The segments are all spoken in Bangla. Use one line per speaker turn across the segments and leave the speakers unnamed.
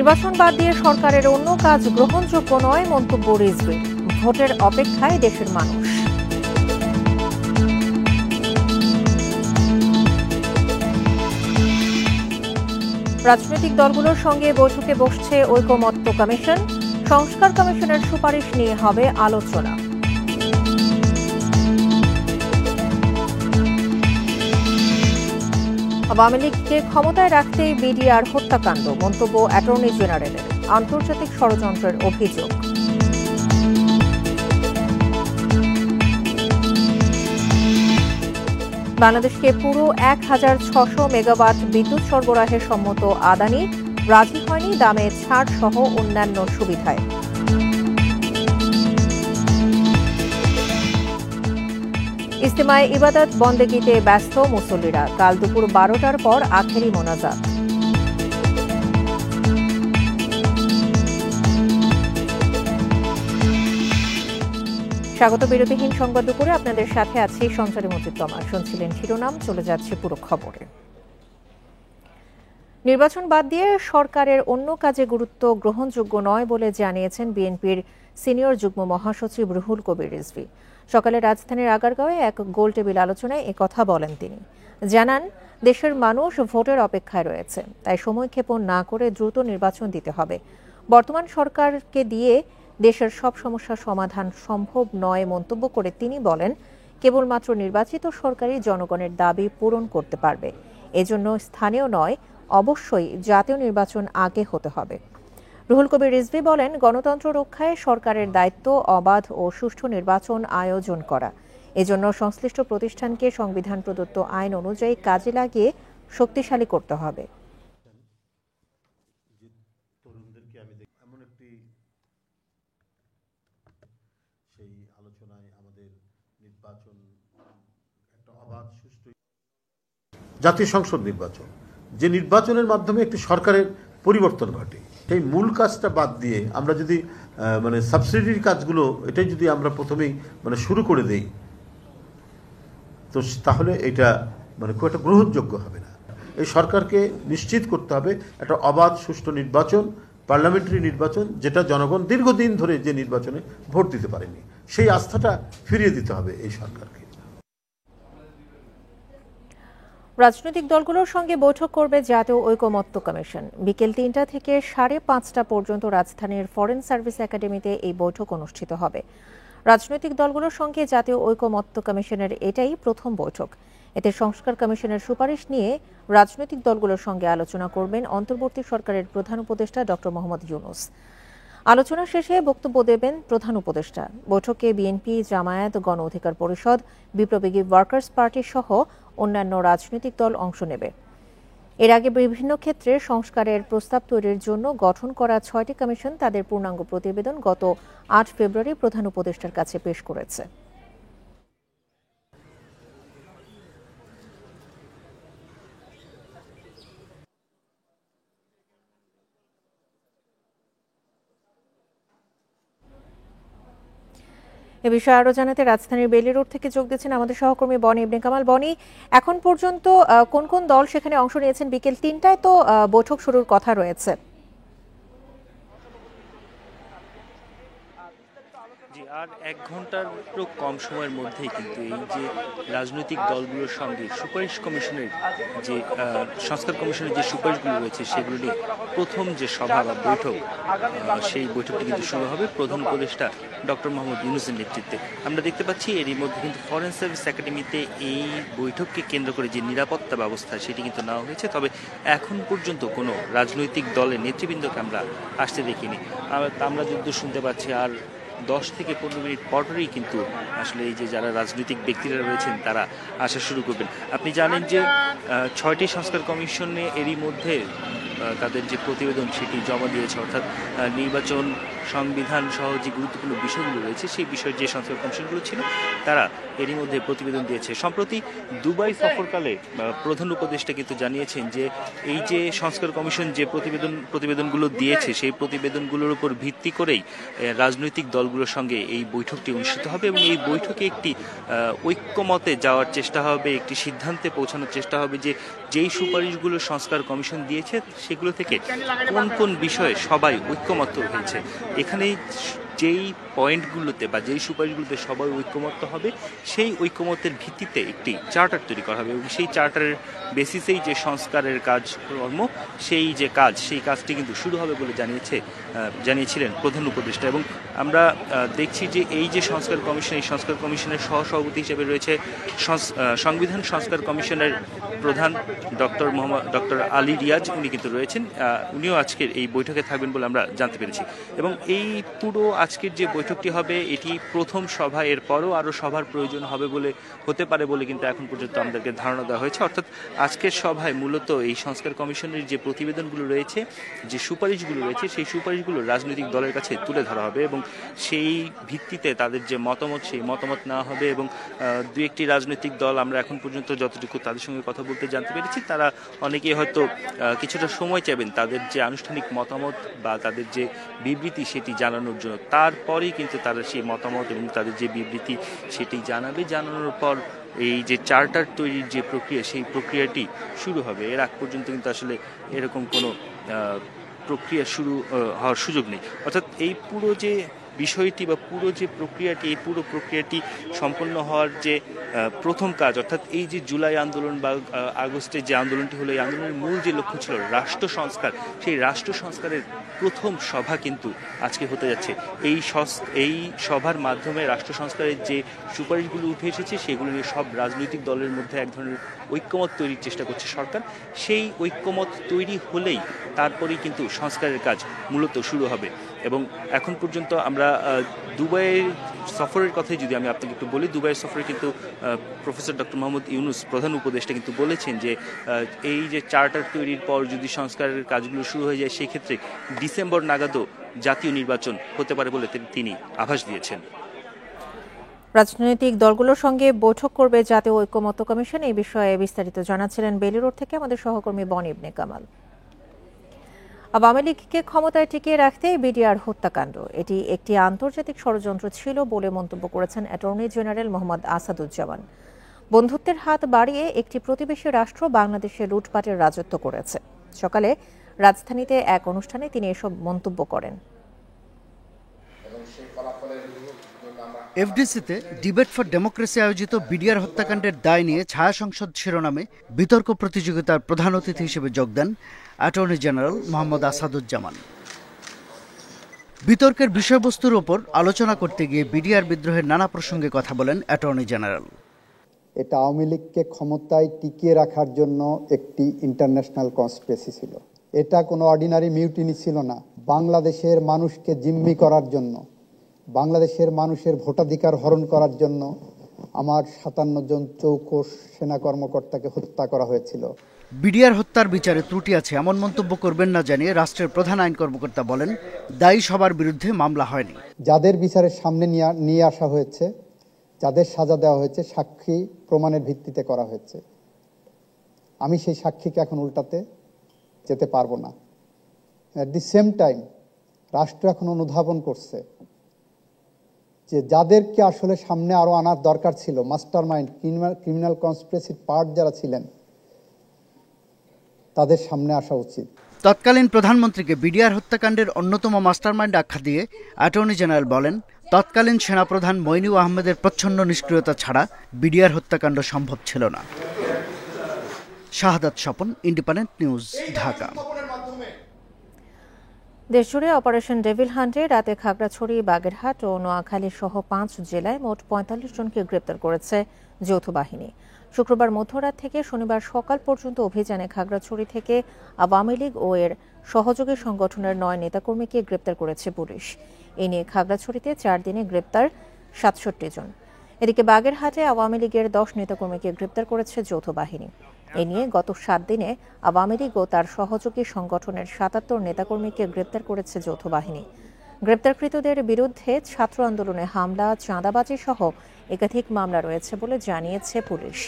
নির্বাচন বাদ দিয়ে সরকারের অন্য কাজ গ্রহণযোগ্য নয় মন্তব্য রিজভীর। ভোটের অপেক্ষায় দেশের মানুষ। রাজনৈতিক দলগুলোর সঙ্গে বৈঠকে বসছে ঐকমত্য কমিশন। সংস্কার কমিশনের সুপারিশ নিয়ে হবে আলোচনা। আওয়ামী লীগকে ক্ষমতায় রাখতেই বিডিআর হত্যাকাণ্ড মন্তব্য অ্যাটর্নি জেনারেলের। আন্তর্জাতিক ষড়যন্ত্রের অভিযোগ। বাংলাদেশকে পুরো ১,৬০০ মেগাওয়াট বিদ্যুৎ সরবরাহের সম্মত আদানি রাজি হয়নি দামে ছাড় সহ অন্যান্য সুবিধায়। ইজতেমায় ইবাদত বন্দেগিতে ব্যস্ত মুসল্লিরা। কাল দুপুর ১২টার পর আখেরি মোনাজাত। স্বাগত বিরতিহীন সংবাদ দুপুরে আপনাদের সাথে আছি সঞ্চারী মজিদতমা। শুনছিলেন শিরোনাম, চলে যাচ্ছে পুরো খবরে। নির্বাচন বাদ দিয়ে সরকারের অন্য কাজে গুরুত্ব গ্রহণযোগ্য নয় বলে জানিয়েছেন বিএনপির সিনিয়র যুগ্ম মহাসচিব রুহুল কবির রিজভী। সকালে রাজধানীর আগারগাঁওয়ে এক গোলটেবিল আলোচনায় একথা বলেন তিনি। জানান, দেশের মানুষ ভোটের অপেক্ষায় রয়েছে, তাই সময়ক্ষেপণ না করে দ্রুত নির্বাচন দিতে হবে। বর্তমান সরকারকে দিয়ে দেশের সব সমস্যার সমাধান সম্ভব নয় মন্তব্য করে তিনি বলেন, কেবলমাত্র নির্বাচিত সরকারই জনগণের দাবি পূরণ করতে পারবে। এজন্য স্থানীয় নয়, অবশ্যই জাতীয় নির্বাচন আগে হতে হবে। রুহুল কবির রিজভী বলেন, গণতন্ত্র রক্ষায় সরকারের দায়িত্ব অবাধ ও সুষ্ঠু নির্বাচন আয়োজন করা। এজন্য সংশ্লিষ্ট প্রতিষ্ঠানকে সংবিধান প্রদত্ত আইন অনুযায়ী কাজে লাগিয়ে শক্তিশালী করতে হবে।
জাতীয় সংসদ নির্বাচন, যে নির্বাচনের মাধ্যমে একটি সরকারের পরিবর্তন ঘটে, সেই মূল কাজটা বাদ দিয়ে আমরা যদি সাবসিডির কাজগুলো এটাই যদি আমরা প্রথমেই শুরু করে দেই, তো তাহলে এটা খুব একটা গ্রহণযোগ্য হবে না। এই সরকারকে নিশ্চিত করতে হবে একটা অবাধ সুষ্ঠু নির্বাচন, পার্লামেন্টারি নির্বাচন, যেটা জনগণ দীর্ঘদিন ধরে যে নির্বাচনে ভোট দিতে পারেনি, সেই আস্থাটা ফিরিয়ে দিতে হবে এই সরকারকে।
রাজনৈতিক দলগুলোর সঙ্গে বৈঠক করবে জাতীয় ঐকমত্য কমিশন। বিকেল ৩টা থেকে ৫:৩০ পর্যন্ত রাজধানীর ফরেন সার্ভিস একাডেমিতে এই বৈঠক অনুষ্ঠিত হবে। রাজনৈতিক দলগুলোর সঙ্গে জাতীয় ঐকমত্য কমিশনের এটাই প্রথম বৈঠক। এতে সংস্কার কমিশনের সুপারিশ নিয়ে রাজনৈতিক দলগুলোর সঙ্গে আলোচনা করবেন অন্তর্বর্তী সরকারের প্রধান উপদেষ্টা ডক্টর মোহাম্মদ ইউনূস। আলোচনা শেষে বক্তব্য দেবেন প্রধান উপদেষ্টা। বৈঠকে বিএনপি, জামায়াত, গণ অধিকার পরিষদ, বিপ্লবী ওয়ার্কার্স পার্টি সহ অন্যান্য রাজনৈতিক দল অংশ নেবে। এর আগে বিভিন্ন ক্ষেত্রে সংস্কারের প্রস্তাব তৈরির জন্য গঠন করা ৬টি কমিশন তাদের পূর্ণাঙ্গ প্রতিবেদন গত ৮ ফেব্রুয়ারি প্রধান উপদেষ্টার কাছে পেশ করেছে। এ বিষয়ে আরো জানাতে রাজধানীর বেইলি রোড থেকে যোগ দিচ্ছেন আমাদের সহকর্মী বনি ইবনে কামাল। বনি, এখন পর্যন্ত কোন কোন দল সেখানে অংশ নিয়েছেন? বিকেল ৩টায় তো বৈঠক শুরুর কথা রয়েছে।
আর ১ ঘন্টারও কম সময়ের মধ্যেই কিন্তু এই যে রাজনৈতিক দলগুলোর সঙ্গে সুপারিশ কমিশনের যে সংস্কার কমিশনের যে সুপারিশগুলো রয়েছে সেগুলো নিয়ে প্রথম যে সভা বা বৈঠক, সেই বৈঠকটি কিন্তু শুরু হবে প্রধান উপদেষ্টা ডক্টর মোহাম্মদ ইউনূসের নেতৃত্বে। আমরা দেখতে পাচ্ছি এরই মধ্যে কিন্তু ফরেন সার্ভিস একাডেমিতে এই বৈঠককে কেন্দ্র করে যে নিরাপত্তা ব্যবস্থা সেটি কিন্তু নেওয়া হয়েছে। তবে এখন পর্যন্ত কোনো রাজনৈতিক দলের নেতৃবৃন্দকে আমরা আসতে দেখিনি। আমরা যতদূর শুনতে পাচ্ছি আর 10 থেকে 15 মিনিট পরেই কিন্তু আসলে এই যে যারা রাজনৈতিক ব্যক্তিরা রয়েছেন তারা আসা শুরু করবেন। আপনি জানেন যে 6টি সংস্কার কমিশনে এরই মধ্যে তাদের যে প্রতিবেদন সেটি জমা দিয়েছে, অর্থাৎ নির্বাচন সংবিধান সহ যে গুরুত্বপূর্ণ বিষয়গুলো রয়েছে সেই বিষয়ের যে সংস্কার কমিশনগুলো ছিল তারা এরই মধ্যে প্রতিবেদন দিয়েছে। সম্প্রতি দুবাই সফরকালে প্রধান উপদেষ্টা কিন্তু জানিয়েছেন যে এই যে সংস্কার কমিশন যে প্রতিবেদনগুলো দিয়েছে সেই প্রতিবেদনগুলোর উপর ভিত্তি করেই রাজনৈতিক দলগুলোর সঙ্গে এই বৈঠকটি অনুষ্ঠিত হবে এবং এই বৈঠকে একটি ঐক্যমতে যাওয়ার চেষ্টা হবে, একটি সিদ্ধান্তে পৌঁছানোর চেষ্টা হবে যে যেই সুপারিশগুলো সংস্কার কমিশন দিয়েছে সেগুলো থেকে কোন কোন বিষয়ে সবাই ঐক্যমত্য হয়েছে। এখানে যেই পয়েন্টগুলোতে বা যেই সুপারিশগুলোতে সবাই ঐক্যমত্য হবে সেই ঐক্যমতের ভিত্তিতে একটি চার্টার তৈরি করা হবে এবং সেই চার্টারের বেসিসেই যে সংস্কারের কাজকর্ম সেই কাজটি কিন্তু শুরু হবে বলে জানিয়েছিলেন প্রধান উপদেষ্টা। এবং আমরা দেখছি যে এই যে সংস্কার কমিশন, এই সংস্কার কমিশনের সহসভাপতি হিসেবে রয়েছে সংবিধান সংস্কার কমিশনের প্রধান ডক্টর আলী রিয়াজ, উনি কিন্তু রয়েছেন। উনিও আজকের এই বৈঠকে থাকবেন বলে আমরা জানতে পেরেছি। এবং এই পুরো আজকের যে বৈঠকটি হবে এটি প্রথম সভা, এরপরও আরও সভার প্রয়োজন হতে পারে বলে কিন্তু এখন পর্যন্ত আমাদেরকে ধারণা দেওয়া হয়েছে। অর্থাৎ আজকের সভায় মূলত এই সংস্কার কমিশনের যে প্রতিবেদনগুলো রয়েছে, যে সুপারিশগুলো রয়েছে, সেই সুপারিশগুলো রাজনৈতিক দলের কাছে তুলে ধরা হবে এবং সেই ভিত্তিতে তাদের যে মতামত সেই মতামত নেওয়া হবে। এবং দু একটি রাজনৈতিক দল আমরা এখন পর্যন্ত যতটুকু তাদের সঙ্গে কথা বলতে জানতে পেরেছি, তারা অনেকেই হয়তো কিছুটা সময় চাইবেন তাদের যে আনুষ্ঠানিক মতামত বা তাদের যে বিবৃতি সেটি জানানোর জন্য। তারপরেই কিন্তু তারা সেই মতামত এবং তাদের যে বিবৃতি সেটি জানানোর পর এই যে চার্টার তৈরির যে প্রক্রিয়া সেই প্রক্রিয়াটি শুরু হবে। এর আগ পর্যন্ত কিন্তু আসলে এরকম কোনো প্রক্রিয়া শুরু হওয়ার সুযোগ নেই। অর্থাৎ এই পুরো যে বিষয়টি বা পুরো যে প্রক্রিয়াটি, এই পুরো প্রক্রিয়াটি সম্পন্ন হওয়ার যে প্রথম কাজ, অর্থাৎ এই যে জুলাই আন্দোলন বা আগস্টে যে আন্দোলনটি হলো, এই আন্দোলনের মূল যে লক্ষ্য ছিল রাষ্ট্র সংস্কার, সেই রাষ্ট্র সংস্কারের প্রথম সভা কিন্তু আজকে হতে যাচ্ছে। এই সভার মাধ্যমে রাষ্ট্র সংস্কারের যে সুপারিশগুলো উঠে এসেছে সেগুলো নিয়ে সব রাজনৈতিক দলের মধ্যে এক ধরনের ঐক্যমত তৈরির চেষ্টা করছে সরকার। সেই ঐক্যমত তৈরি হলেই তারপরেই কিন্তু সংস্কারের কাজ মূলত শুরু হবে। এবং এখন পর্যন্ত আমরা দুবাইয়ের সফরের কথাই যদি আমি আপনাকে একটু বলি, দুবাইয়ের সফরে কিন্তু প্রফেসর ডক্টর মোহাম্মদ ইউনুস প্রধান উপদেষ্টা কিন্তু বলেছেন যে এই যে চার্টার তৈরির পর যদি সংস্কারের কাজগুলো শুরু হয়ে যায় সেই ক্ষেত্রে ডিসেম্বর নাগাদও জাতীয় নির্বাচন হতে পারে বলে তিনি আভাস দিয়েছেন।
রাজনৈতিক দলগুলোর সঙ্গে বৈঠক করবে জাতীয় ঐক্যমত্য কমিশন, এই বিষয়ে বিস্তারিত জানাচ্ছিলেন বেলি রোড থেকে আমাদের সহকর্মী বনি ইবনে কামাল। আওয়ামী লীগকে ক্ষমতায় টিকিয়ে রাখতে বিডিআর হত্যাকাণ্ড এটি একটি আন্তর্জাতিক ষড়যন্ত্র ছিল বলে মন্তব্য করেছেন অ্যাটর্নি জেনারেল মোহাম্মদ আসাদুজ্জামান। বন্ধুত্বের হাত বাড়িয়ে একটি প্রতিবেশী রাষ্ট্র বাংলাদেশে লুটপাটের রাজত্ব করেছে। সকালে রাজধানীতে এক অনুষ্ঠানে তিনি এসব মন্তব্য করেন।
এফডিসিতে ডিবেট ফর ডেমোক্রেসি আয়োজিত বিডিআর হত্যাকাণ্ডের দায় নিয়ে ছায়া সংসদ শিরোনামে বিতর্ক প্রতিযোগিতার প্রধান অতিথি হিসেবে যোগ দেন অ্যাটর্নি জেনারেল মোহাম্মদ আসাদুজ্জামান। বিতর্কের বিষয়বস্তুর ওপর আলোচনা করতে গিয়ে বিডিআর বিদ্রোহের নানা প্রসঙ্গে কথা বলেন অ্যাটর্নি জেনারেল।
এটা আওয়ামী লীগকে ক্ষমতায় টিকিয়ে রাখার জন্য একটি ইন্টারন্যাশনাল কনস্পিরেসি ছিল। এটা কোনো অর্ডিনারি মিউটিনি ছিল না। বাংলাদেশের মানুষকে জিম্মি করার জন্য, বাংলাদেশের মানুষের ভোটাধিকার হরণ করার জন্য আমার 57 জন চৌকস সেনা কর্মকর্তাকে হত্যা করা হয়েছিল।
বিডিআর হত্যার বিচারে ত্রুটি আছে এমন মন্তব্য করবেন না জানিয়ে রাষ্ট্রের প্রধান আইন কর্মকর্তা বলেন, দায়ী সবার বিরুদ্ধে মামলা হয়নি।
যাদের বিচারের সামনে নিয়ে আসা হয়েছে, যাদের সাজা দেওয়া হয়েছে, সাক্ষী প্রমাণের ভিত্তিতে করা হয়েছে। আমি সেই সাক্ষীকে এখন উল্টাতে যেতে পারবো না। অ্যাট দি সেম টাইম রাষ্ট্র এখন অনুধাবন করছে যে যাদেরকে আসলে সামনে আরো আনার দরকার ছিল, মাস্টার মাইন্ড, ক্রিমিনাল কনস্পিরেসির পার্ট যারা ছিলেন, তাদের সামনে আসা উচিত।
তৎকালীন প্রধানমন্ত্রীকে বিডিআর হত্যাকাণ্ডের অন্যতম মাস্টারমাইন্ড আখ্যা দিয়ে অ্যাটর্নি জেনারেল বলেন, তৎকালীন সেনাপ্রধান মইনুল আহমেদের প্রচ্ছন্ন নিষ্ক্রিয়তা ছাড়া বিডিআর হত্যাকাণ্ড সম্ভব ছিল না। শাহাদাত স্বপন, ইন্ডিপেন্ডেন্ট নিউজ, ঢাকা।
দেশজুড়ে অপারেশন ডেভিল হান্টে রাতে খাগড়াছড়ি, বাগেরহাট ও নোয়াখালী সহ 5 জেলায় মোট 45 জনকে গ্রেপ্তার করেছে যৌথ বাহিনী। শুক্রবার মধ্যরাত থেকে শনিবার সকাল পর্যন্ত অভিযানে খাগড়াছড়ি থেকে আওয়ামী লীগ ও এর সহযোগী সংগঠনের 9 নেতাকর্মীকে গ্রেপ্তার করেছে পুলিশ। এ নিয়ে খাগড়াছড়িতে 4 দিনে গ্রেপ্তার 67 জন। এদিকে বাগেরহাটে আওয়ামী লীগের 10 নেতাকর্মীকে গ্রেপ্তার করেছে যৌথ বাহিনী। এ নিয়ে গত 7 দিনে আওয়ামী লীগ ও তার সহযোগী সংগঠনের 77 নেতাকর্মীকে গ্রেপ্তার করেছে যৌথ বাহিনী। গ্রেপ্তারকৃতদের বিরুদ্ধে ছাত্র আন্দোলনে হামলা, চাঁদাবাজি সহ একাধিক মামলা রয়েছে বলে জানিয়েছে পুলিশ।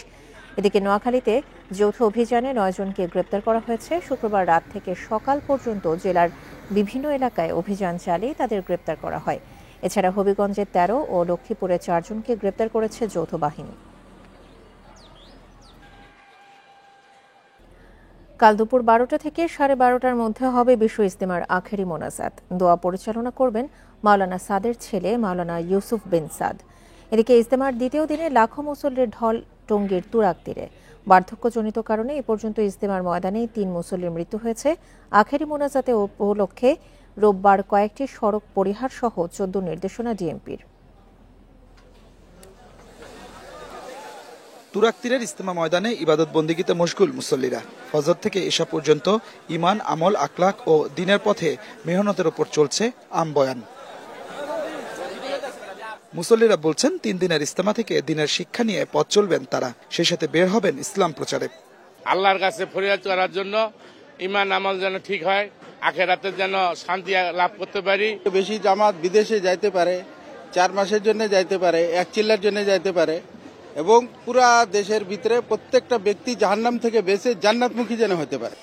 এদিকে নোয়াখালীতে যৌথ অভিযানে 9 জনকে গ্রেপ্তার করা হয়েছে। শুক্রবার রাত থেকে সকাল পর্যন্ত জেলার বিভিন্ন এলাকায় অভিযান চালিয়ে তাদের গ্রেপ্তার করা হয়। এছাড়া হবিগঞ্জে 13 ও লক্ষ্মীপুরে 4 জনকে গ্রেপ্তার করেছে যৌথ বাহিনী। কাল দুপুর 12টা থেকে 12:30টার মধ্যে হবে বিশ্ব ইজতেমার আখেরি মোনাজাত। দোয়া পরিচালনা করবেন মাওলানা সাদের ছেলে মাওলানা ইউসুফ বিন সাদ। এদিকে ইজতেমার দ্বিতীয় দিনে লাখো মুসল্লির ঢল টঙ্গীর তুরাগ তীরে। বার্ধক্যজনিত কারণে এ পর্যন্ত ইজতেমার ময়দানে 3 মুসল্লির মৃত্যু হয়েছে। আখেরি মোনাজাতে উপলক্ষে রোববার কয়েকটি সড়ক পরিহার সহ 14 নির্দেশনা ডিএমপির।
তুরাগ তীরের ইজতেমা ময়দানে ইবাদত বন্দিগিতে মশগুল মুসল্লিরা। ফজর থেকে এশা পর্যন্ত ইমান, আমল, আখলাক ও দিনের পথে মেহনতের উপর চলছে আমবয়ান। মুসল্লিরা বলছেন 3 দিনের ইজতেমা থেকে দিনের শিক্ষা নিয়ে পথ চলবেন তারা, সেই সাথে বের হবেন ইসলাম প্রচারে।
আল্লাহর কাছে ফরিয়াদ করার জন্য ইমান আমল যেন ঠিক হয়, আখিরাতে যেন শান্তি লাভ করতে পারি।
বেশি জামাত বিদেশে যাইতে পারে, 4 মাসের জন্য যাইতে পারে, 1 চিল্লার জন্য যাইতে পারে এবং পুরা দেশের ভিতরে প্রত্যেকটা ব্যক্তি জাহান্নাম থেকে বেঁচে জান্নাতমুখী যেন হতে পারে।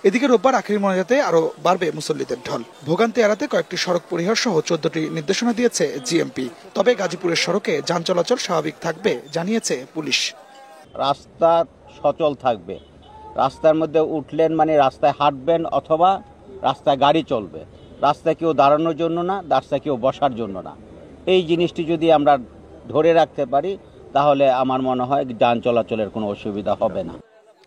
এদিকে রোববার আখেরি মোনাজাতে আরো বাড়বে মুসল্লিদের ঢল। ভোগান্তি এড়াতে কয়েকটি সড়ক পরিহার সহ 14টি নির্দেশনা দিয়েছে জিএমপি। তবে গাজীপুরের সড়কে যান চলাচল স্বাভাবিক থাকবে জানিয়েছে পুলিশ।
রাস্তা সচল থাকবে, রাস্তার মধ্যে উঠলেন মানে রাস্তায় হাঁটবেন অথবা রাস্তায় গাড়ি চলবে। রাস্তায় কেউ দাঁড়ানোর জন্য না, রাস্তায় কেউ বসার জন্য না। এই জিনিসটি যদি আমরা ধরে রাখতে পারি তাহলে আমার মনে হয় যান চলাচলের কোনো অসুবিধা হবে না।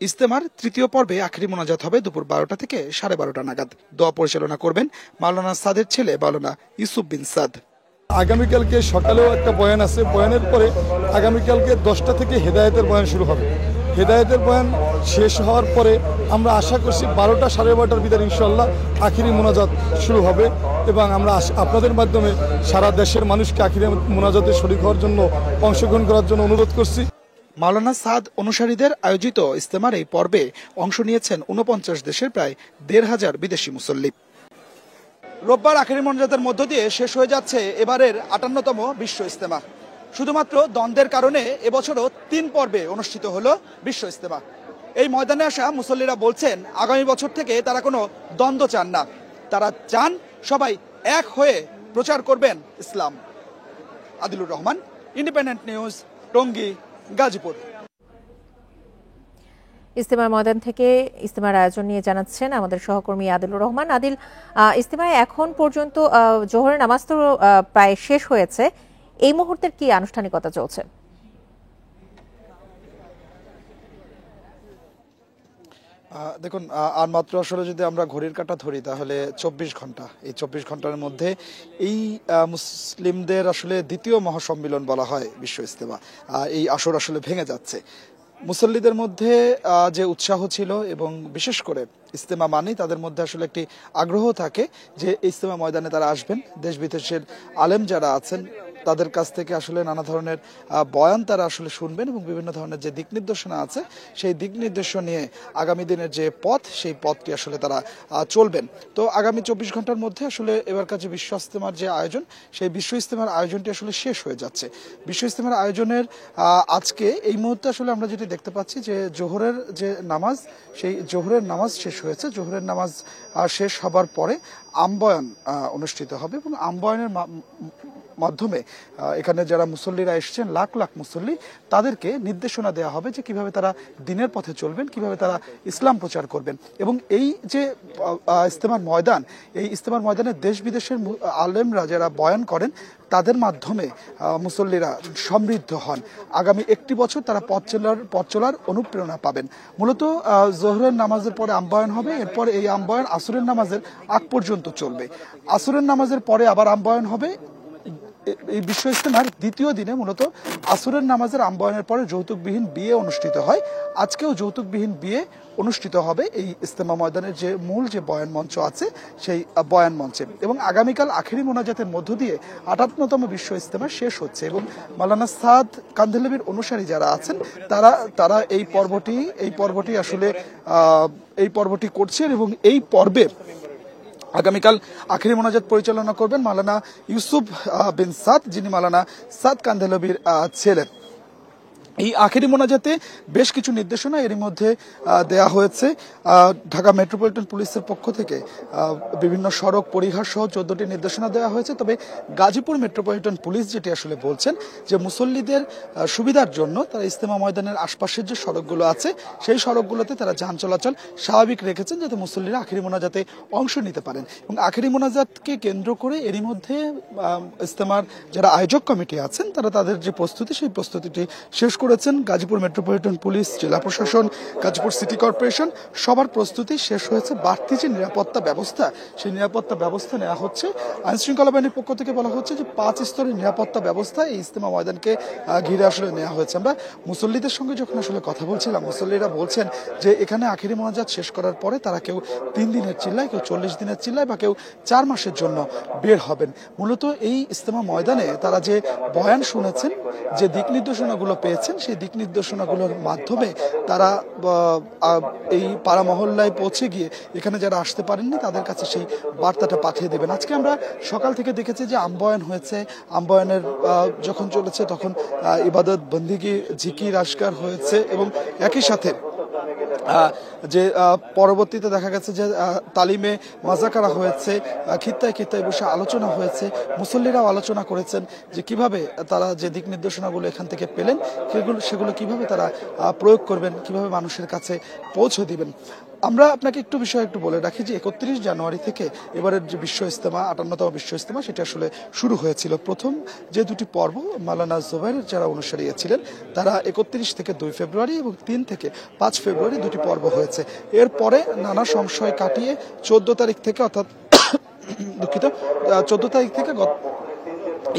ইজতেমার তৃতীয় পর্বে আখেরি মোনাজাত হবে দুপুর 12টা থেকে 12:30টা নাগাদ। দোয়া পরিচালনা করবেন মাওলানা সাদের ছেলে মাওলানা ইউসুফ বিন সাদ।
আগামীকালকে সকালেও একটা বয়ান আছে, বয়ানের পরে আগামীকালকে 10টা থেকে হেদায়েতের বয়ান শুরু হবে। হেদায়েতের বয়ান শেষ হওয়ার পরে আমরা আশা করছি 12টা 12:30টার ভিতরে ইনশাআল্লাহ আখিরি মোনাজাত শুরু হবে এবং আমরা আপনাদের মাধ্যমে সারা দেশের মানুষকে আখিরি মোনাজাতে শরীক হওয়ার জন্য, অংশগ্রহণ করার জন্য অনুরোধ করছি।
মাওলানা সাদ অনুসারীদের আয়োজিত ইজতেমার এই পর্বে অংশ নিয়েছেন 49 দেশের প্রায় 1,500 বিদেশি মুসল্লি। রোববার আখেরি মোনাজাতের মধ্য দিয়ে শেষ হয়ে যাচ্ছে এবারের 58তম বিশ্ব ইজতেমা। শুধুমাত্র দ্বন্দ্বের কারণে এবছরও 3 পর্বে অনুষ্ঠিত হলো বিশ্ব ইজতেমা। এই ময়দানে আসা মুসল্লিরা বলছেন আগামী বছর থেকে তারা কোনো দ্বন্দ্ব চান না, তারা চান সবাই এক হয়ে প্রচার করবেন ইসলাম। Adilur Rahman, Independent News, Tongi, Gazipur.
ইজতেমার ময়দান থেকে ইজতেমার আয়োজন নিয়ে জানাচ্ছেন আমাদের সহকর্মী আদিলুর রহমান। আদিল, ইজতেমায় এখন পর্যন্ত জোহরের নামাজ তো প্রায় শেষ হয়েছে, এই মুহূর্তের কি আনুষ্ঠানিকতা চলছে?
দেখুন, আর মাত্র আসলে যদি আমরা ঘড়ির কাঁটা ধরি তাহলে 24 ঘন্টা। এই 24 ঘন্টার মধ্যে এই মুসলিমদের আসলে দ্বিতীয় মহাসম্মিলন বলা হয় বিশ্ব ইজতেমা, এই আসর আসলে ভেঙে যাচ্ছে। মুসল্লিদের মধ্যে যে উৎসাহ ছিল এবং বিশেষ করে ইজতেমা মানেই তাদের মধ্যে আসলে একটি আগ্রহ থাকে যে ইজতেমা ময়দানে তারা আসবেন। দেশ বিদেশের আলেম যারা আছেন তাদের কাছ থেকে আসলে নানা ধরনের বয়ান তারা আসলে শুনবেন এবং বিভিন্ন ধরনের যে দিক নির্দেশনা আছে সেই দিক নির্দেশনা নিয়ে আগামী দিনের যে পথ, সেই পথটি আসলে তারা চলবেন। তো আগামী 24 ঘন্টার মধ্যে আসলে এবার কাছে বিশ্ব ইজতেমার যে আয়োজন, সেই বিশ্ব ইজতেমার আয়োজনটি আসলে শেষ হয়ে যাচ্ছে। বিশ্ব ইজতেমার আয়োজনের আজকে এই মুহূর্তে আসলে আমরা যেটি দেখতে পাচ্ছি যে জোহরের যে নামাজ, সেই জোহরের নামাজ শেষ হয়েছে। জোহরের নামাজ শেষ হবার পরে আমবয়ান অনুষ্ঠিত হবে এবং আমবয়ানের মাধ্যমে এখানে যারা মুসল্লিরা এসেছেন, লাখ লাখ মুসল্লি, তাদেরকে নির্দেশনা দেওয়া হবে যে কিভাবে তারা দিনের পথে চলবেন, কিভাবে তারা ইসলাম প্রচার করবেন। এবং এই যে ইজতেমার ময়দান, এই ইজতেমার ময়দানে দেশ বিদেশের আলেমরা যারা বয়ান করেন তাদের মাধ্যমে মুসল্লিরা সমৃদ্ধ হন। আগামী 1টি বছর তারা পথ চলার অনুপ্রেরণা পাবেন। মূলত জোহরের নামাজের পরে আমবয়ান হবে, এরপর এই আমবয়ান আসরের নামাজের আগ পর্যন্ত চলবে। আসরের নামাজের পরে আবার আমবয়ান হবে। এই বিশ্ব ইজতেমার দ্বিতীয় দিনে মূলত আসরের নামাজের আমবয়ানের পরে যৌতুকবিহীন বিয়ে অনুষ্ঠিত হয়। আজকেও যৌতুকবিহীন বিয়ে অনুষ্ঠিত হবে এই ইজতেমা ময়দানের যে মূল যে বয়ান মঞ্চ আছে সেই বয়ান মঞ্চে। এবং আগামীকাল আখেরি মোনাজাতের মধ্য দিয়ে 58তম বিশ্ব ইজতেমা শেষ হচ্ছে এবং মাওলানা সাদ কান্দেলভির অনুসারী যারা আছেন তারা এই পর্বটি আসলে এই পর্বটি করছেন এবং এই পর্বে আগামীকাল আখেরি মোনাজাত পরিচালনা করবেন মাওলানা ইউসুফ বিন সাদ, যিনি মাওলানা সাদ কান্দেলভির ছেলে। এই আখেরি মোনাজাতে বেশ কিছু নির্দেশনা এরই মধ্যে দেয়া হয়েছে। ঢাকা মেট্রোপলিটন পুলিশের পক্ষ থেকে বিভিন্ন সড়ক পরিহার সহ 14টি নির্দেশনা দেওয়া হয়েছে। তবে গাজীপুর মেট্রোপলিটন পুলিশ যেটি আসলে বলছেন যে মুসল্লিদের সুবিধার জন্য তারা ইজতেমা ময়দানের আশপাশের যে সড়কগুলো আছে সেই সড়কগুলোতে তারা যান চলাচল স্বাভাবিক রেখেছেন, যাতে মুসল্লিরা আখেরি মোনাজাতে অংশ নিতে পারেন। এবং আখেরি মোনাজাতকে কেন্দ্র করে এরই মধ্যে ইজতেমার যারা আয়োজক কমিটি আছেন তারা তাদের যে প্রস্তুতি সেই প্রস্তুতিটি শেষ করেছেন। গাজীপুর মেট্রোপলিটন পুলিশ, জেলা প্রশাসন, গাজীপুর সিটি কর্পোরেশন সবার প্রস্তুতি শেষ হয়েছে। বাড়তি যে নিরাপত্তা ব্যবস্থা সেই নিরাপত্তা ব্যবস্থা নেওয়া হচ্ছে। আইন শৃঙ্খলা বাহিনীর পক্ষ থেকে বলা হচ্ছে যে 5 স্তরের নিরাপত্তা ব্যবস্থা এই ইজতেমা ময়দানকে ঘিরে আসলে নেওয়া হয়েছে। আমরা মুসল্লিদের সঙ্গে যখন আসলে কথা বলছিলাম, মুসল্লিরা বলছেন যে এখানে আখেরি মোনাজাত শেষ করার পরে তারা কেউ 3 দিনের চিল্লায়, কেউ 40 দিনের চিল্লায় বা কেউ 4 মাসের জন্য বের হবেন। মূলত এই ইজতেমা ময়দানে তারা যে বয়ান শুনেছেন, যে দিক নির্দেশনাগুলো পেয়েছেন সেই দিক নির্দেশনাগুলোর মাধ্যমে তারা এই পাড়া মহল্লায় পৌঁছে গিয়ে এখানে যারা আসতে পারেননি তাদের কাছে সেই বার্তাটা পাঠিয়ে দেবেন। আজকে আমরা সকাল থেকে দেখেছি যে আম্বয়ান হয়েছে, আম্বয়ানের যখন চলেছে তখন ইবাদত বন্দিগি জিকির আজকার হয়েছে এবং একই সাথে যে পরবর্তীতে দেখা গেছে যে তালিমে মাজাকারা হয়েছে, খিত্তায় খিত্তায় বসে আলোচনা হয়েছে। মুসল্লিরাও আলোচনা করেছেন যে কিভাবে তারা যে দিক নির্দেশনাগুলো এখান থেকে পেলেন সেগুলো কিভাবে তারা প্রয়োগ করবেন, কিভাবে মানুষের কাছে পৌঁছে দিবেন। আমরা আপনাকে বিষয় একটু বলে রাখি যে 31 জানুয়ারি থেকে এবারের যে বিশ্ব ইজতেমা, 58তম বিশ্ব ইজতেমা, সেটা আসলে শুরু হয়েছিল। প্রথম যে 2টি পর্ব মাওলানা জুবাইরের যারা অনুসারী ছিলেন তারা 31 থেকে 2 ফেব্রুয়ারি এবং 3 থেকে 5 ফেব্রুয়ারি 2টি পর্ব হয়েছে। এরপরে নানা সংশয় কাটিয়ে 14 তারিখ থেকে, অর্থাৎ 14 তারিখ থেকে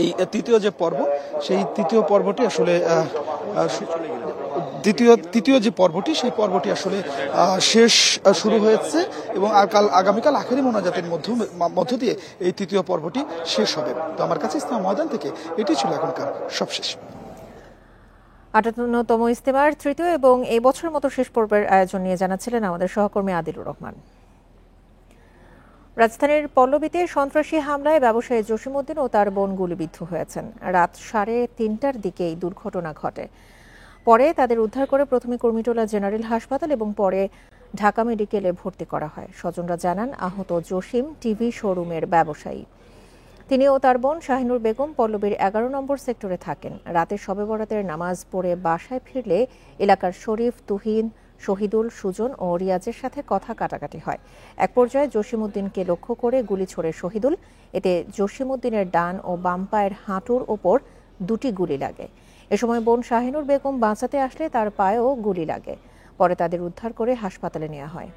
এই তৃতীয় যে পর্ব, সেই তৃতীয় পর্বটি আসলে তৃতীয় যে পর্বটি সেই পর্বটি আসলে শেষ শুরু হয়েছে এবং আগামীকাল আখেরি মোনাজাতের মধ্য দিয়ে এই তৃতীয় পর্বটি শেষ হবে। তো আমার কাছে ইজতেমা ময়দান থেকে এটি ছিল এখনকার সবশেষ।
58তম ইজতেমার তৃতীয় এবং এই বছর মতো শেষ পর্বের আয়োজন নিয়ে জানাচ্ছিলেন আমাদের সহকর্মী আদিলুর রহমান। রাজধানীর পল্লবীতে সন্ত্রাসী হামলায় ব্যবসায়ী জসিমউদ্দিন ও তার বোন গুলিবিদ্ধ হয়েছেন। রাত 3:30টার দিকে এই দুর্ঘটনা ঘটে। পরে তাদের উদ্ধার করে প্রথমে কুর্মিটোলা জেনারেল হাসপাতাল এবং পরে ঢাকা মেডিকেলে ভর্তি করা হয়। স্বজনরা জানান আহত জসিম টিভি শোরুমের ব্যবসায়ী। তিনি ও তার বোন শাহিনুর বেগম পল্লবীর 11 নম্বর সেক্টরে থাকেন। রাতে শবে বরাতের নামাজ পড়ে বাসায় ফিরলে এলাকার শরীফ, তুহিন, শহীদুল, সুজন ও রিয়াজের সাথে কথা কাটাকাটি হয়। এক পর্যায়ে জসিমউদ্দিনকে লক্ষ্য করে গুলি ছোড়ে শহীদুল। এতে জসিমউদ্দিনের ডান ও বাম পায়ের হাঁটুর ওপর 2টি গুলি লাগে। এ সময় বোন শাহিনুর বেগম বাঁচাতে আসলে তার পায়েও গুলি লাগে। পরে তাদের উদ্ধার করে হাসপাতালে নেওয়া হয়।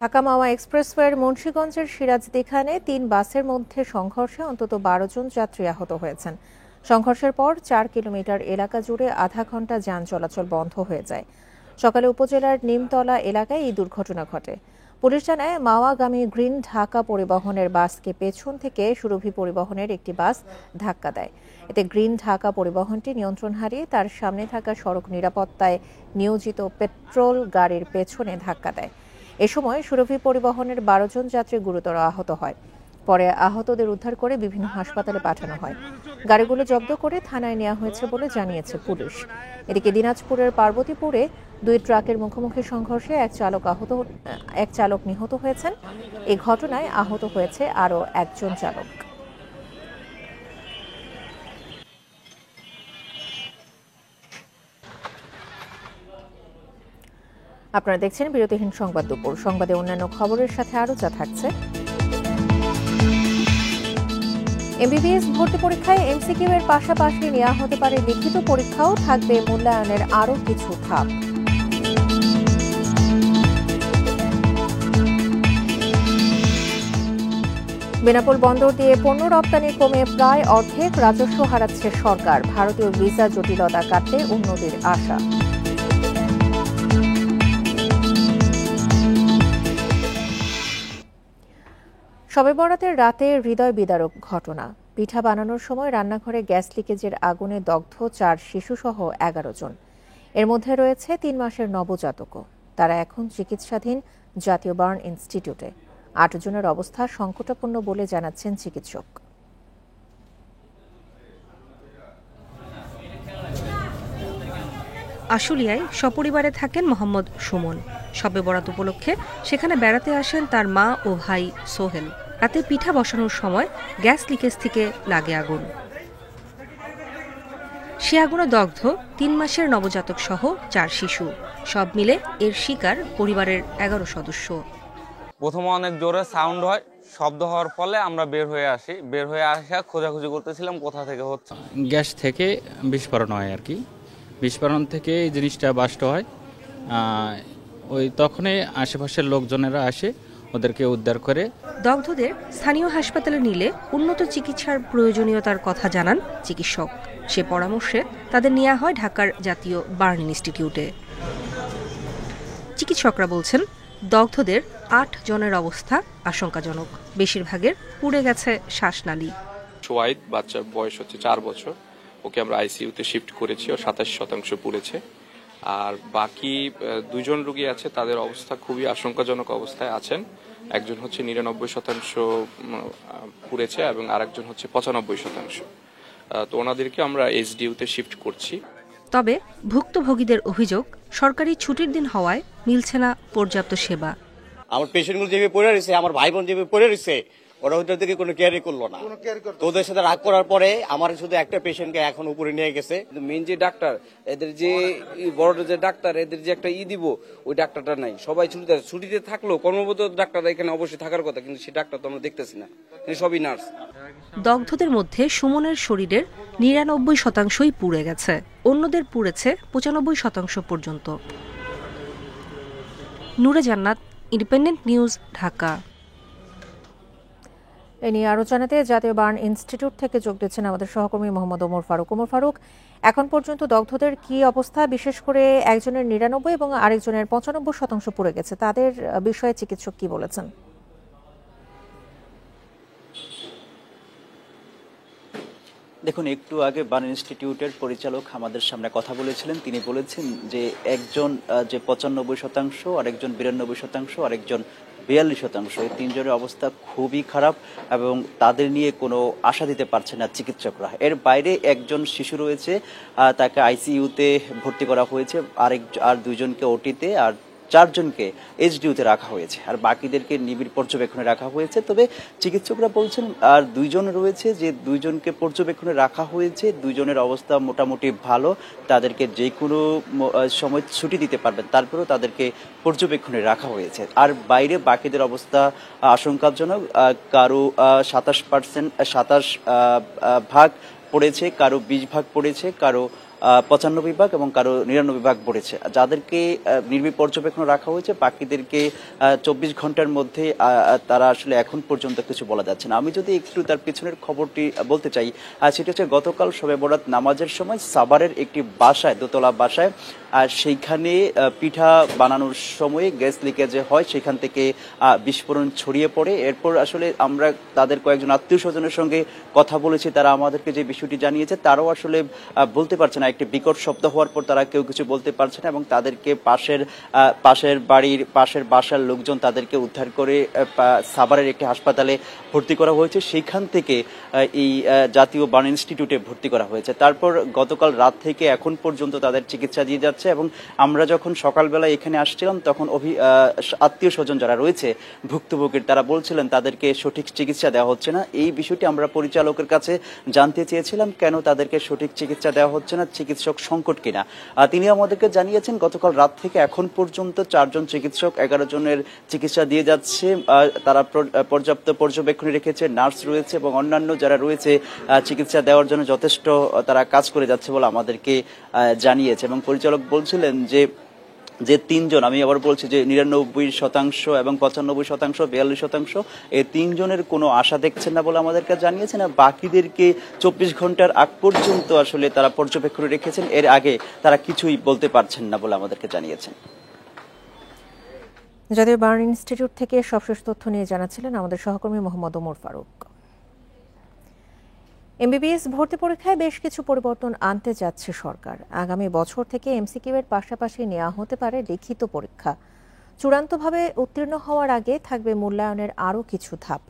ঢাকা মাওয়া এক্সপ্রেসওয়ের মুন্সিগঞ্জের সিরাজদিখানে 3 বাসের মধ্যে সংঘর্ষে অন্তত 12 জন যাত্রী আহত হয়েছেন। সংঘর্ষের পর 4 কিলোমিটার এলাকা জুড়ে আধা ঘন্টা যান চলাচল বন্ধ হয়ে যায়। সকালে উপজেলার নিমতলা এলাকায় এই দুর্ঘটনা ঘটে। পুলিশ জানায় মাওয়াগামী গ্রিন ঢাকা পরিবহনের বাসকে পেছন থেকে সুরভি পরিবহনের একটি বাস ধাক্কা দেয়। এতে গ্রিন ঢাকা পরিবহনটি নিয়ন্ত্রণ হারিয়ে তার সামনে থাকা সড়ক নিরাপত্তায় নিয়োজিত পেট্রোল গাড়ির পেছনে ধাক্কা দেয়। এ সময় সুরভি পরিবহনের 12 জন যাত্রী গুরুতর আহত হয়। পরে আহতদের উদ্ধার করে বিভিন্ন হাসপাতালে পাঠানো হয়। গাড়িগুলো জব্দ করে থানায় নেওয়া হয়েছে বলে জানিয়েছে পুলিশ। এদিকে দিনাজপুরের পার্বতীপুরে 2 ট্রাকের মুখোমুখি সংঘর্ষে এক চালক নিহত হয়েছেন। এই ঘটনায় আহত হয়েছে আরও 1 জন চালক। আপনারা দেখছেন বিরতিহীন সংবাদ দুপুর। সংবাদে অন্যান্য খবরের সাথে আরও যা থাকছে: এমবিবিএস ভর্তি পরীক্ষায় এমসিকিউ এর পাশাপাশি নেওয়া হতে পারে লিখিত পরীক্ষাও, থাকবে মূল্যায়নের আরও কিছু ধাপ। বেনাপোল বন্দর দিয়ে পণ্য রপ্তানি কমে প্রায় অর্ধেক রাজস্ব হারাচ্ছে সরকার। ভারতীয় ভিসা জটিলতা কাটতে উন্নতির আশা। শবে বরাতের রাতে হৃদয় বিদারক ঘটনা। পিঠা বানানোর সময় রান্নাঘরে গ্যাস লিকেজের আগুনে দগ্ধ 4 শিশুসহ 11 জন। এর মধ্যে রয়েছে 3 মাসের নবজাতকও। তারা এখন চিকিৎসাধীন জাতীয় বার্ন ইনস্টিটিউটে। 8 জনের অবস্থা সংকটাপন্ন বলে জানাচ্ছেন চিকিৎসক।
আশুলিয়ায় সপরিবারে থাকেন মোহাম্মদ সুমন। শবে বরাত উপলক্ষে সেখানে বেড়াতে আসেন তার মা ও ভাই সোহেল। রাতে পিঠা বসানোর সময় গ্যাস লিকেজ থেকে লাগে আগুন। সে আগুনে দগ্ধ 3 মাসের নবজাতক সহ 4 শিশু। সব মিলে এর শিকার পরিবারের 11 সদস্য।
প্রথমে অনেক জোরে সাউন্ড হয়, শব্দ হওয়ার ফলে আমরা বের হয়ে আসা খোঁজাখুঁজি করতেছিলাম কোথা থেকে হচ্ছে।
গ্যাস থেকে বিস্ফোরণ হয় আর কি, বিস্ফোরণ থেকে এই জিনিসটা বাস্ট হয়। ওই তখনই আশেপাশের লোকজনেরা আসে, ওদেরকে উদ্ধার করে।
দগ্ধদের স্থানীয় হাসপাতালে নিলে উন্নত চিকিৎসার প্রয়োজনীয়তার কথা জানান চিকিৎসক। সে পরামর্শে তাদের নেওয়া হয় ঢাকার জাতীয় বার্ন ইনস্টিটিউটে। চিকিৎসকরা বলছেন দগ্ধদের 8 জনের অবস্থা আশঙ্কাজনক। বেশিরভাগের পুড়ে গেছে শ্বাসনালী।
সোয়াইদ বাচ্চার বয়স হচ্ছে 4 বছর, ওকে আমরা আইসিইউতে শিফট করেছি, ও 27% পুড়েছে। আর বাকি 2 জন রোগী আছে, তাদের অবস্থা খুবই আশঙ্কাজনক অবস্থায় আছেন। একজন হচ্ছে 99% পুড়েছে এবং আরেকজন হচ্ছে 95%। তো ওনাদেরকে আমরা এসডিইউতে শিফট করছি।
তবে ভুক্তভোগীদের অভিযোগ সরকারি ছুটির দিন হওয়ায় মিলছে না পর্যাপ্ত সেবা।
আমার পেশেন্টগুলো যেভাবে পড়ে রয়েছে, আমার ভাই বোন যেভাবে পড়ে রয়েছে, ওরা ওদের দিকে কোনো কেয়ারই করলো না। তো ওদের সাথে রাগ করার পরে আমার শুধু একটা পেশেন্টকে এখন উপরে নিয়ে গেছে।
মেন যে ডাক্তার, এদের যে বড় যে ডাক্তার, এদের যে একটা দিব, ওই ডাক্তারটা নাই। সবাই ছুটিতে থাকলেও কর্মরত ডাক্তার এখানে অবশ্যই থাকার কথা, কিন্তু সেই ডাক্তার তো আমরা দেখতেছি না, সবই নার্স।
দগ্ধদের মধ্যে সুমনের শরীরের 99%ই পুড়ে গেছে, অন্যদের পুড়েছে 95% পর্যন্ত। নূরে জান্নাত, ইন্ডিপেন্ডেন্ট নিউজ, ঢাকা।
এ নিয়ে আরো জানাতে জাতীয় বার্ন ইনস্টিটিউট থেকে যোগ দিচ্ছেন আমাদের সহকর্মী মোহাম্মদ ওমর ফারুক। ওমর ফারুক, এখন পর্যন্ত দগ্ধদের কি অবস্থা? বিশেষ করে একজনের 99 এবং আরেকজনের 95% পুড়ে গেছে, তাদের বিষয়ে চিকিৎসক কি বলেছেন?
দেখুন, একটু আগে বার্ন ইনস্টিটিউটের পরিচালক আমাদের সামনে কথা বলেছিলেন। তিনি বলেছেন যে একজন যে 95%, আরেকজন 92%, আরেকজন 42%, এই 3 জনের অবস্থা খুবই খারাপ এবং তাদের নিয়ে কোনো আশা দিতে পারছে না চিকিৎসকরা। এর বাইরে একজন শিশু রয়েছে, তাকে আইসিইউতে ভর্তি করা হয়েছে, আর 2 জনকে ওটিতে, আর 4 জনকে এসডিইউতে রাখা হয়েছে, আর বাকিদেরকে নিবিড় পর্যবেক্ষণে রাখা হয়েছে। তবে চিকিৎসকরা বলছেন আর 2 জন রয়েছে, যে 2 জনকে পর্যবেক্ষণে রাখা হয়েছে, 2 জনের অবস্থা মোটামুটি ভালো, তাদেরকে যে কোনো সময় ছুটি দিতে পারবেন, তারপরেও তাদেরকে পর্যবেক্ষণে রাখা হয়েছে। আর বাইরে বাকিদের অবস্থা আশঙ্কাজনক। কারো 27% ভাগ পড়েছে, কারো 20 ভাগ পড়েছে, কারো 95 ভাগ এবং কারো 99 ভাগ পড়েছে। যাদেরকে নির্বিঘ্ন পর্যবেক্ষণ রাখা হয়েছে, বাকিদেরকে 24 ঘন্টার মধ্যে তারা আসলে এখন পর্যন্ত কিছু বলা যাচ্ছে না। আমি যদি একটু তার পিছনের খবরটি বলতে চাই, সেটা হচ্ছে গতকাল শবে বরাত নামাজের সময় সাভারের একটি বাসায়, দোতলা বাসায়, আর সেইখানে পিঠা বানানোর সময় গ্যাস লিকেজে হয়, সেখান থেকে বিস্ফোরণ ছড়িয়ে পড়ে। এরপর আসলে আমরা তাদের কয়েকজন আত্মীয় স্বজনের সঙ্গে কথা বলেছি, তারা আমাদেরকে যে বিষয়টি জানিয়েছে, তারাও আসলে বলতে পারছে না। একটি বিকট শব্দ হওয়ার পর তারা কেউ কিছু বলতে পারছে না এবং তাদেরকে পাশের বাসার লোকজন তাদেরকে উদ্ধার করে সাভারের একটি হাসপাতালে ভর্তি করা হয়েছে। সেইখান থেকে এই জাতীয় বার্ন ইনস্টিটিউটে ভর্তি করা হয়েছে। তারপর গতকাল রাত থেকে এখন পর্যন্ত তাদের চিকিৎসা দিয়ে যাচ্ছে এবং আমরা যখন সকালবেলা এখানে আসছিলাম, তখন আত্মীয় স্বজন যারা রয়েছে ভুক্তভোগীর, তারা বলছিলেন তাদেরকে সঠিক চিকিৎসা দেওয়া হচ্ছে না। এই বিষয়টি আমরা পরিচালকের কাছে জানতে চেয়েছিলাম, কেন তাদেরকে সঠিক চিকিৎসা দেওয়া হচ্ছে না, চিকিৎসক সংকট কিনা। তিনি আমাদেরকে জানিয়েছেন গতকাল রাত থেকে এখন পর্যন্ত 4 জন চিকিৎসক 11 জনের চিকিৎসা দিয়ে যাচ্ছে। তারা পর্যাপ্ত পর্যবেক্ষণে রেখেছে, নার্স রয়েছে এবং অন্যান্য যারা রয়েছে চিকিৎসা দেওয়ার জন্য যথেষ্ট তারা কাজ করে যাচ্ছে বলে আমাদেরকে জানিয়েছে। এবং পরিচালক বলছিলেন যে 3 জন, আমি আবার বলছি যে 99% এবং 95%, 42%, এই 3 জনের কোনো আশা দেখছেন না বলে আমাদেরকে জানিয়েছেন। আর বাকিদেরকে 24 ঘন্টার আগ পর্যন্ত আসলে তারা পর্যবেক্ষণে রেখেছেন, এর আগে তারা কিছুই বলতে পারছেন না বলে আমাদেরকে জানিয়েছেন।
জাতীয় বার্ন ইনস্টিটিউট থেকে সবশেষ তথ্য নিয়ে জানাচ্ছিলেন আমাদের সহকর্মী মোহাম্মদ ওমর ফারুক। এমবিবিএস ভর্তি পরীক্ষায় বেশ কিছু পরিবর্তন আনতে যাচ্ছে সরকার। আগামী বছর থেকে এমসিকিউ এর পাশাপাশি নেওয়া হতে পারে লিখিত পরীক্ষা। চূড়ান্তভাবে উত্তীর্ণ হওয়ার আগে থাকবে মূল্যায়নের আরও কিছু ধাপ।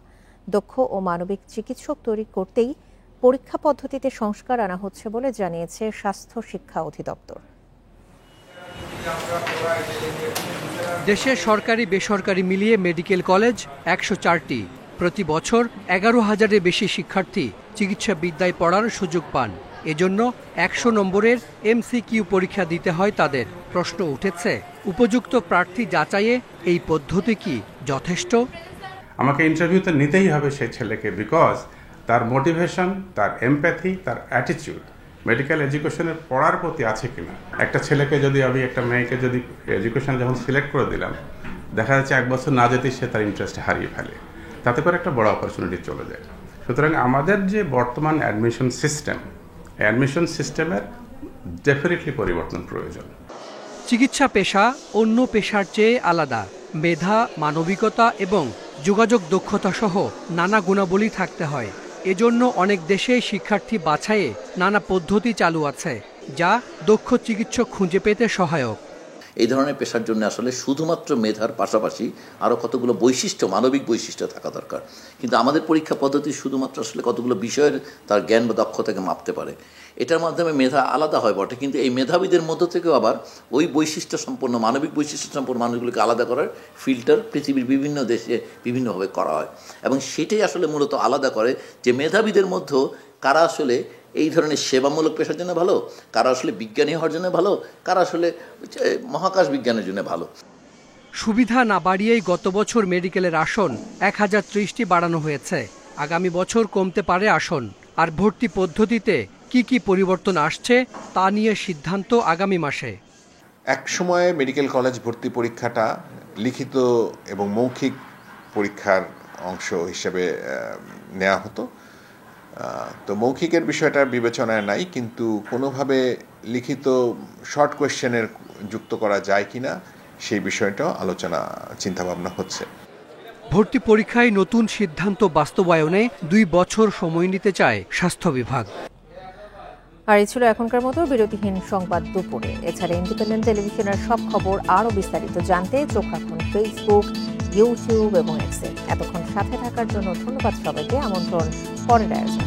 দক্ষ ও মানবিক চিকিৎসক তৈরি করতেই পরীক্ষা পদ্ধতিতে সংস্কার আনা হচ্ছে বলে জানিয়েছে স্বাস্থ্য শিক্ষা অধিদপ্তর।
দেশে সরকারি বেসরকারি মিলিয়ে মেডিকেল কলেজ ১০৪টি। প্রতি বছর ১১,০০০-এর বেশি শিক্ষার্থী চিকিৎসা বিদ্যায় পড়ার সুযোগ পান। এজন্য ১০০ নম্বরের এমসিকিউ পরীক্ষা দিতে হয় তাদের। প্রশ্ন উঠেছে, উপযুক্ত প্রার্থী যাচাইয়ে এই পদ্ধতি কি যথেষ্ট?
আমাকে ইন্টারভিউতে নিতেই হবে সেই ছেলেকে, বিকজ তার মোটিভেশন, তার এমপ্যাথি, তার অ্যাটিটিউড মেডিকেল এডুকেশনের পড়ার প্রতি আছে কিনা। একটা ছেলেকে যদি আমি একটা মেয়েকে যদি এডুকেশন যখন সিলেক্ট করে দিলাম, দেখা যাচ্ছে 1 বছর না যেতেই সে তার ইন্টারেস্ট হারিয়ে ফেলে, তাতে করে একটা বড় অপরচুনিটি চলে যায়। সুতরাং আমাদের যে বর্তমান অ্যাডমিশন সিস্টেমের ডেফিনেটলি পরিবর্তন প্রয়োজন।
চিকিৎসা পেশা অন্য পেশার চেয়ে আলাদা। মেধা, মানবিকতা এবং যোগাযোগ দক্ষতা সহ নানা গুণাবলী থাকতে হয়। এজন্য অনেক দেশেই শিক্ষার্থী বাছাইয়ে নানা পদ্ধতি চালু আছে, যা দক্ষ চিকিৎসক খুঁজে পেতে সহায়ক।
এই ধরনের পেশার জন্য আসলে শুধুমাত্র মেধার পাশাপাশি আরও কতগুলো বৈশিষ্ট্য, মানবিক বৈশিষ্ট্য থাকা দরকার। কিন্তু আমাদের পরীক্ষা পদ্ধতি শুধুমাত্র আসলে কতগুলো বিষয়ের তার জ্ঞান বা দক্ষতাকে মাপতে পারে। এটার মাধ্যমে মেধা আলাদা হয় বটে, কিন্তু এই মেধাবীদের মধ্য থেকেও আবার ওই বৈশিষ্ট্য সম্পন্ন, মানবিক বৈশিষ্ট্য সম্পন্ন মানুষগুলোকে আলাদা করার ফিল্টার পৃথিবীর বিভিন্ন দেশে বিভিন্নভাবে করা হয়। এবং সেটাই আসলে মূলত আলাদা করে যে মেধাবীদের মধ্যে কারা আসলে এই ধরনের সেবামূলক পেশার জন্য ভালো, কারা আসলে বিজ্ঞানী হওয়ার জন্য ভালো, কারা আসলে মহাকাশ বিজ্ঞানের জন্য ভালো।
সুবিধা না বাড়িয়েই গত বছর মেডিকেলের আসন 1030টি বাড়ানো হয়েছে। আগামী বছর কমতে পারে আসন। আর ভর্তি পদ্ধতিতে কি পরিবর্তন আসছে তা নিয়ে সিদ্ধান্ত আগামী মাসে।
এক সময়ে মেডিকেল কলেজ ভর্তি পরীক্ষাটা লিখিত এবং মৌখিক পরীক্ষার অংশ হিসেবে নেওয়া হতো। তো মৌখিকের বিষয়টা বিবেচনায় নাই, কিন্তু কোনোভাবে লিখিত শর্ট কোয়েশ্চেনের যুক্ত করা যায় কিনা সেই বিষয়টা আলোচনা, চিন্তাভাবনা হচ্ছে।
ভর্তি পরীক্ষায় নতুন সিদ্ধান্ত বাস্তবায়নে 2 বছর সময় নিতে চায় স্বাস্থ্য বিভাগ।
আর এই ছিল এখনকার মতো বিরতিহীন সংবাদ দুপুরে। এছাড়া ইন্ডিপেন্ডেন্ট টেলিভিশনের সব খবর আরও বিস্তারিত জানতে চোখ রাখুন ফেসবুক, ইউটিউব এবং এক্সে। এতক্ষণ সাথে থাকার জন্য ধন্যবাদ সবাইকে। আমন্ত্রণ পরের আয়োজন।